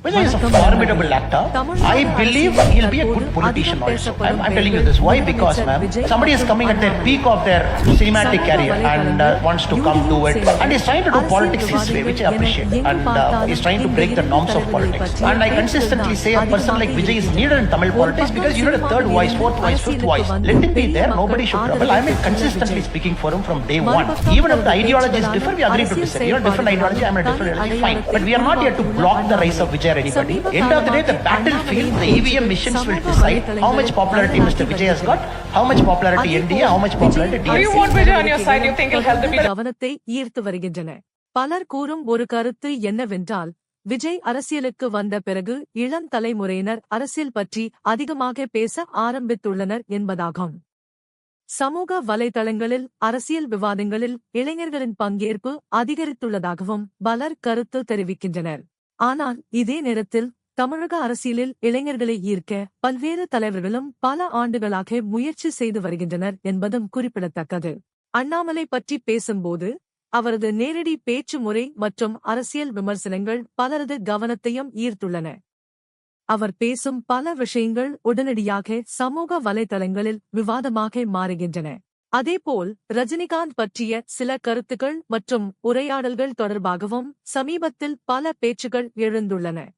Vijay is a formidable actor. I believe he'll be a good politician also. I'm telling you this. Why? Because, ma'am, somebody is coming at the peak of their cinematic career and wants to come do it. And he's trying to do politics his way, which I appreciate. And he's trying to break the norms of politics. And I consistently say a person like Vijay is needed in Tamil politics because you need a third voice, fourth voice, fifth voice. Let him be there. Nobody should trouble. I'm consistently speaking for him from day one. Even if the ideologies differ, we agree to disagree. You're a different ideology, I'm a different ideology, fine. But we are not here to block the rise of Vijay or anybody. End of the day, the battlefield, the EVM missions will decide how much popularity Mr. Vijay has got, how much popularity NDA, how much popularity DMK. Do you want Vijay on your side? You think he'll help the people? கவனத்தை ஈர்த்து வருகின்றன. பலர் கூறும் ஒரு கருத்து என்னவென்றால், விஜய் அரசியலுக்கு வந்த பிறகு இளம் தலைமுறையினர் அரசியல் பற்றி அதிகமாக பேச ஆரம்பித்துள்ளனர் என்பதாகும். சமூக வலைதளங்களில் அரசியல் விவாதங்களில் இளைஞர்களின் பங்கேற்பு அதிகரித்துள்ளதாகவும் பலர் கருத்து தெரிவிக்கின்றனர். ஆனால் இதே நேரத்தில் தமிழக அரசியலில் இளைஞர்களை ஈர்க்க பல்வேறு தலைவர்களும் பல ஆண்டுகளாக முயற்சி செய்து வருகின்றனர் என்பதும் குறிப்பிடத்தக்கது. அண்ணாமலை பற்றி பேசும்போது அவரது நேரடி பேச்சு முறை மற்றும் அரசியல் விமர்சனங்கள் பலரது கவனத்தையும் ஈர்த்துள்ளன. அவர் பேசும் பல விஷயங்கள் உடனடியாக சமூக வலைதளங்களில் விவாதமாக மாறுகின்றன. அதேபோல் ரஜினிகாந்த் பற்றிய சில கருத்துக்கள் மற்றும் உரையாடல்கள் தொடர்பாகவும் சமீபத்தில் பல பேச்சுகள் எழுந்துள்ளன.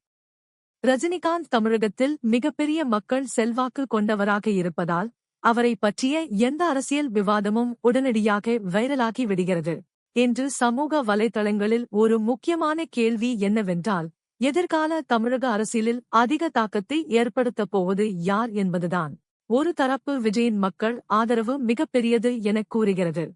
ரஜினிகாந்த் தமிழகத்தில் மிகப்பெரிய மக்கள் செல்வாக்கு கொண்டவராக இருப்பதால் அவரை பற்றிய எந்த அரசியல் விவாதமும் உடனடியாக வைரலாகி விடுகிறது என்று சமூக வலைதளங்களில் ஒரு முக்கியமான கேள்வி என்னவென்றால், எதிர்கால தமிழக அரசியலில் அதிக தாக்கத்தை ஏற்படுத்தப் போவது யார் என்பதுதான். ஒரு தரப்பு விஜயின் மக்கள் ஆதரவு மிகப்பெரியது எனக் கூறுகிறது.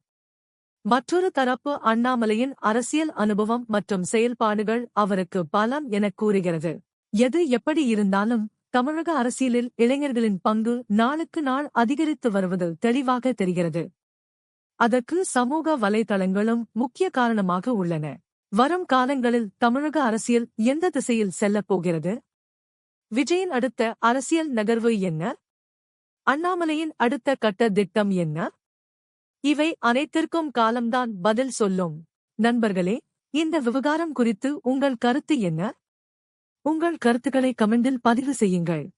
மற்றொரு தரப்பு அண்ணாமலையின் அரசியல் அனுபவம் மற்றும் செயல்பாடுகள் அவருக்கு பலம் எனக் கூறுகிறது. எது எப்படி இருந்தாலும் தமிழக அரசியலில் இளைஞர்களின் பங்கு நாளுக்கு நாள் அதிகரித்து வருவது தெளிவாக தெரிகிறது. அதற்கு சமூக வலைதளங்களும் முக்கிய காரணமாக உள்ளன. வரும் காலங்களில் தமிழக அரசியல் எந்த திசையில் செல்லப் போகிறது? விஜயின் அடுத்த அரசியல் நகர்வு என்ன? அண்ணாமலையின் அடுத்த கட்ட திட்டம் என்ன? இவை அனைத்திற்கும் காலம்தான் பதில் சொல்லும். நண்பர்களே, இந்த விவகாரம் குறித்து உங்கள் கருத்து என்ன? உங்கள் கருத்துக்களை கமெண்டில் பதிவு செய்யுங்கள்.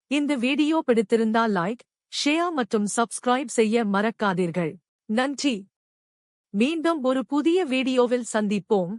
இந்த வீடியோ பிடித்திருந்தால் லைக், ஷேர் மற்றும் சப்ஸ்கிரைப் செய்ய மறக்காதீர்கள். நன்றி. மீண்டும் ஒரு புதிய வீடியோவில் சந்திப்போம்.